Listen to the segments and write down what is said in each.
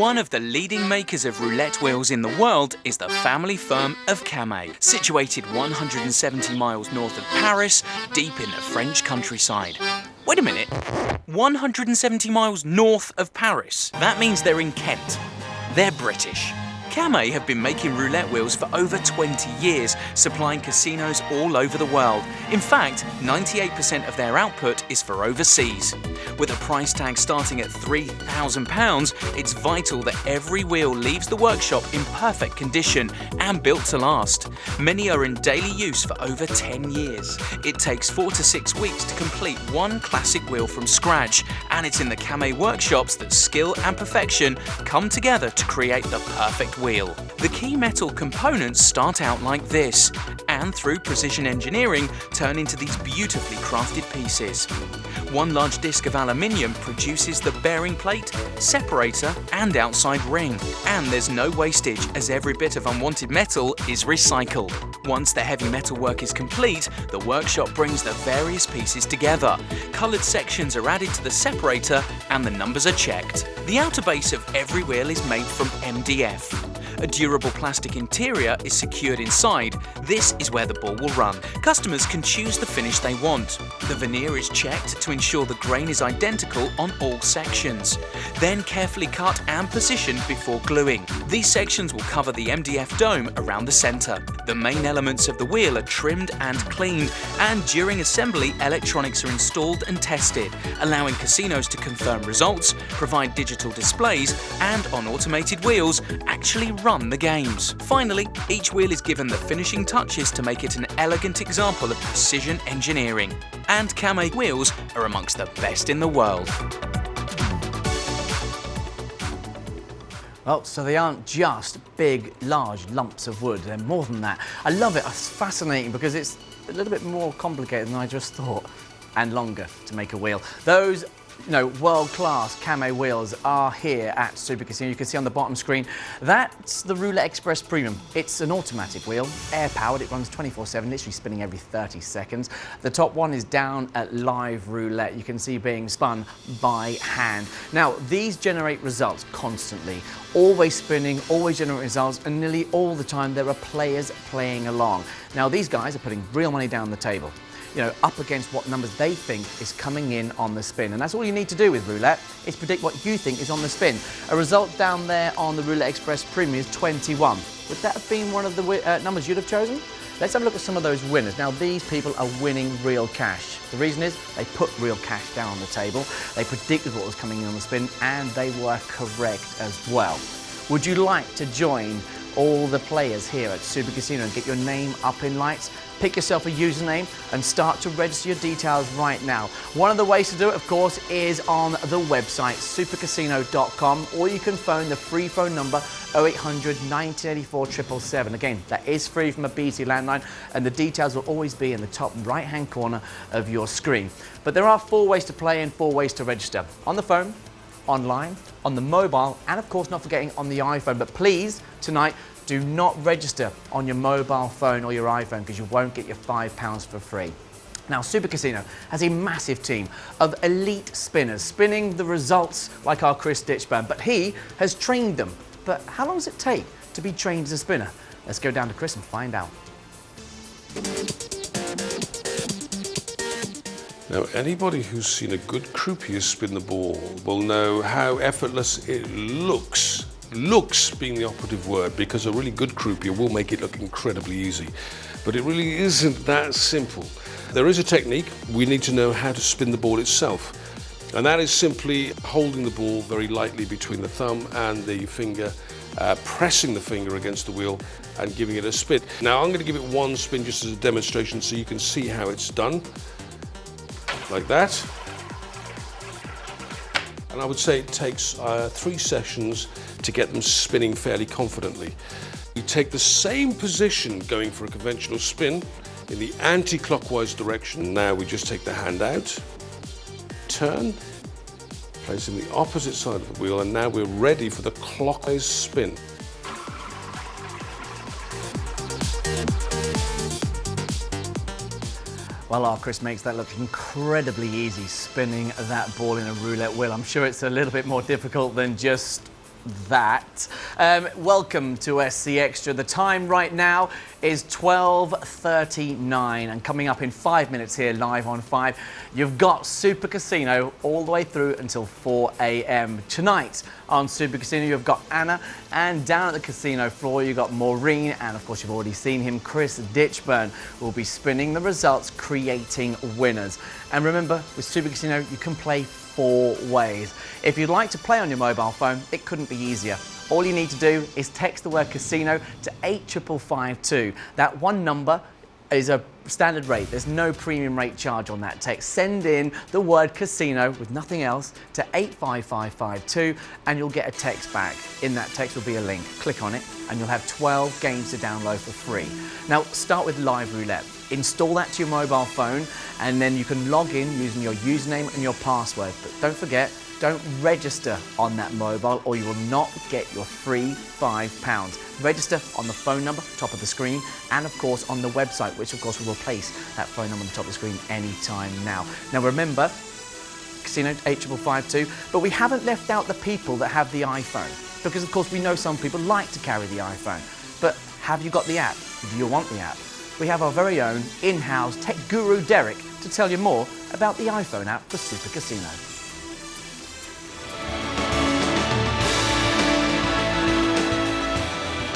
One of the leading makers of roulette wheels in the world is the family firm of Camay, situated 170 miles north of Paris, deep in the French countryside. Wait a minute, 170 miles north of Paris? That means they're in Kent. They're British. Camay have been making roulette wheels for over 20 years, supplying casinos all over the world. In fact, 98% of their output is for overseas. With a price tag starting at £3,000, it's vital that every wheel leaves the workshop in perfect condition and built to last. Many are in daily use for over 10 years. It takes 4 to 6 weeks to complete one classic wheel from scratch, and it's in the Camay workshops that skill and perfection come together to create the perfect wheel. The key metal components start out like this, and through precision engineering turn into these beautifully crafted pieces. One large disc of aluminium produces the bearing plate, separator and outside ring. And there's no wastage, as every bit of unwanted metal is recycled. Once the heavy metal work is complete, the workshop brings the various pieces together. Coloured sections are added to the separator and the numbers are checked. The outer base of every wheel is made from MDF. A durable plastic interior is secured inside. This is where the ball will run. Customers can choose the finish they want. The veneer is checked to ensure the grain is identical on all sections. Then carefully cut and positioned before gluing. These sections will cover the MDF dome around the centre. The main elements of the wheel are trimmed and cleaned, and during assembly, electronics are installed and tested, allowing casinos to confirm results, provide digital displays, and on automated wheels, actually run the games. Finally, each wheel is given the finishing touches to make it an elegant example of precision engineering. And Camay wheels are amongst the best in the world. Well, so they aren't just big, large lumps of wood. They're more than that. I love it. It's fascinating because it's a little bit more complicated than I just thought, and longer to make a wheel. Those world-class Camay wheels are here at SUPERCASINO. You can see on the bottom screen, that's the Roulette Express Premium. It's an automatic wheel, air-powered. It runs 24/7, literally spinning every 30 seconds. The top one is down at live roulette. You can see being spun by hand. Now, these generate results constantly, always spinning, always generating results, and nearly all the time there are players playing along. Now, these guys are putting real money down the table, up against what numbers they think is coming in on the spin. And that's all you need to do with roulette, is predict what you think is on the spin. A result down there on the Roulette Express Premium is 21. Would that have been one of the numbers you'd have chosen? Let's have a look at some of those winners. Now, these people are winning real cash. The reason is they put real cash down on the table, they predicted what was coming in on the spin, and they were correct as well. Would you like to join all the players here at SUPERCASINO and get your name up in lights? Pick yourself a username and start to register your details right now. One of the ways to do it, of course, is on the website, supercasino.com, or you can phone the free phone number 0800 1984 777. Again, that is free from a BT landline, and the details will always be in the top right-hand corner of your screen. But there are 4 ways to play and 4 ways to register. On the phone, online, on the mobile, and of course not forgetting on the iPhone. But please, tonight, do not register on your mobile phone or your iPhone, because you won't get your £5 for free. Now, SUPERCASINO has a massive team of elite spinners, spinning the results like our Chris Ditchburn, but he has trained them. But how long does it take to be trained as a spinner? Let's go down to Chris and find out. Now, anybody who's seen a good croupier spin the ball will know how effortless it looks. Looks being the operative word, because a really good croupier will make it look incredibly easy. But it really isn't that simple. There is a technique. We need to know how to spin the ball itself. And that is simply holding the ball very lightly between the thumb and the finger, pressing the finger against the wheel and giving it a spin. Now, I'm going to give it one spin just as a demonstration so you can see how it's done. Like that. And I would say it takes 3 sessions to get them spinning fairly confidently. You take the same position going for a conventional spin in the anti-clockwise direction. Now we just take the hand out, turn, place in the opposite side of the wheel, and now we're ready for the clockwise spin. Well, our Chris makes that look incredibly easy, spinning that ball in a roulette wheel. I'm sure it's a little bit more difficult than just that. Welcome to SC Extra. The time right now is 12:39, and coming up in 5 minutes here live on 5, you've got Super Casino all the way through until 4 a.m. Tonight on Super Casino, you've got Anna, and down at the casino floor you've got Maureen, and of course you've already seen him, Chris Ditchburn, will be spinning the results, creating winners. And remember, with Super Casino you can play 4 ways. If you'd like to play on your mobile phone, it couldn't be easier. All you need to do is text the word casino to 85552. That one number is a standard rate. There's no premium rate charge on that text. Send in the word casino with nothing else to 85552 and you'll get a text back. In that text will be a link. Click on it and you'll have 12 games to download for free. Now start with Live Roulette. Install that to your mobile phone and then you can log in using your username and your password. But don't forget, don't register on that mobile or you will not get your free £5. Register on the phone number, top of the screen, and of course on the website, which of course will replace that phone number on the top of the screen anytime now. Now remember, Casino 85552, but we haven't left out the people that have the iPhone, because of course we know some people like to carry the iPhone. But have you got the app? Do you want the app? We have our very own in-house tech guru Derek to tell you more about the iPhone app for Super Casino.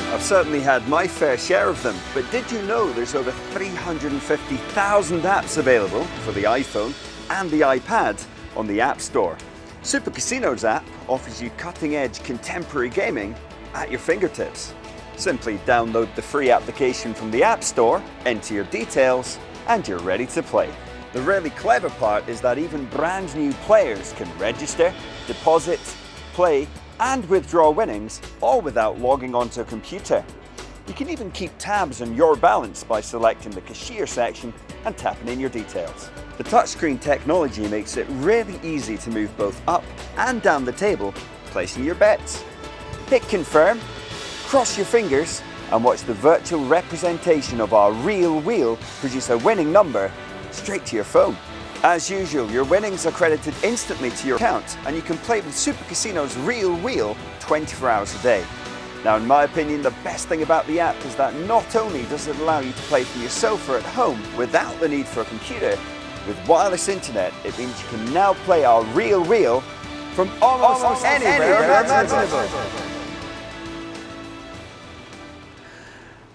I've certainly had my fair share of them, but did you know there's over 350,000 apps available for the iPhone and the iPad on the App Store? Super Casino's app offers you cutting-edge contemporary gaming at your fingertips. Simply download the free application from the App Store, enter your details, and you're ready to play. The really clever part is that even brand new players can register, deposit, play, and withdraw winnings, all without logging onto a computer. You can even keep tabs on your balance by selecting the cashier section and tapping in your details. The touchscreen technology makes it really easy to move both up and down the table, placing your bets. Hit confirm, cross your fingers, and watch the virtual representation of our real wheel produce a winning number straight to your phone. As usual, your winnings are credited instantly to your account and you can play with Super Casino's real wheel 24 hours a day. Now, in my opinion, the best thing about the app is that not only does it allow you to play from your sofa at home without the need for a computer, with wireless internet, it means you can now play our real wheel from almost anywhere imaginable.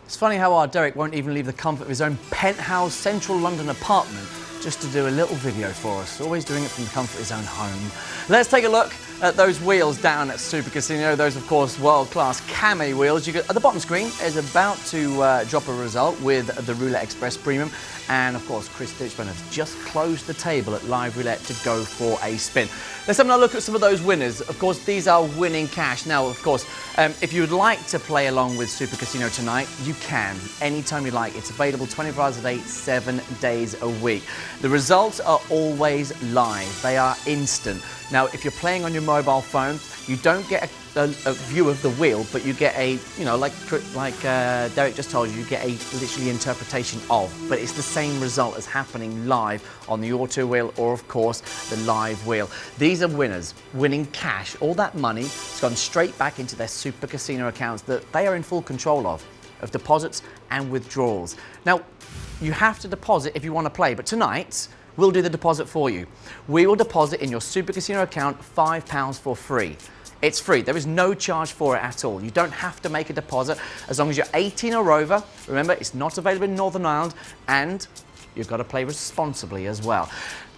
It's funny how our Derek won't even leave the comfort of his own penthouse central London apartment just to do a little video for us, always doing it from the comfort of his own home. Let's take a look at those wheels down at Super Casino. Those, of course, world-class camo wheels. You at the bottom screen is about to drop a result with the Roulette Express Premium. And, of course, Chris Ditchburn has just closed the table at Live Roulette to go for a spin. Let's have a look at some of those winners. Of course, these are winning cash. Now, of course, if you would like to play along with Super Casino tonight, you can, anytime you like. It's available 24 hours a day, 7 days a week. The results are always live. They are instant. Now, if you're playing on your mobile phone, you don't get a view of the wheel, but you get a, you know, like Derek just told you, you get a literally interpretation of, but it's the same result as happening live on the auto wheel or, of course, the live wheel. These are winners, winning cash. All that money has gone straight back into their Super Casino accounts that they are in full control of deposits and withdrawals. Now, you have to deposit if you want to play, but tonight, we'll do the deposit for you. We will deposit in your Super Casino account £5 for free. It's free. There is no charge for it at all. You don't have to make a deposit as long as you're 18 or over. Remember, it's not available in Northern Ireland, and you've got to play responsibly as well.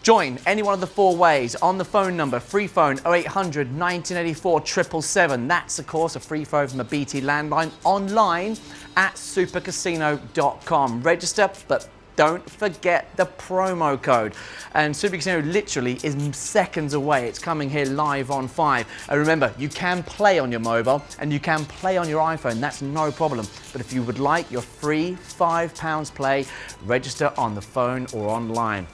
Join any one of the 4 ways on the phone number, free phone 0800 1984 777. That's, of course, a free phone from a BT landline, online at supercasino.com. Register, but don't forget the promo code. And Super Casino literally is seconds away. It's coming here live on 5. And remember, you can play on your mobile and you can play on your iPhone. That's no problem. But if you would like your free £5 play, register on the phone or online.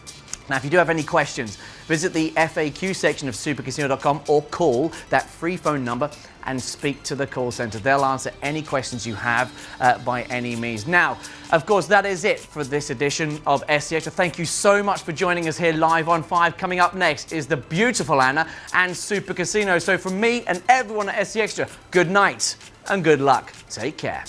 Now, if you do have any questions, visit the FAQ section of supercasino.com or call that free phone number and speak to the call centre. They'll answer any questions you have by any means. Now, of course, that is it for this edition of SC Extra. Thank you so much for joining us here live on 5. Coming up next is the beautiful Anna and Super Casino. So from me and everyone at SC Extra, good night and good luck. Take care.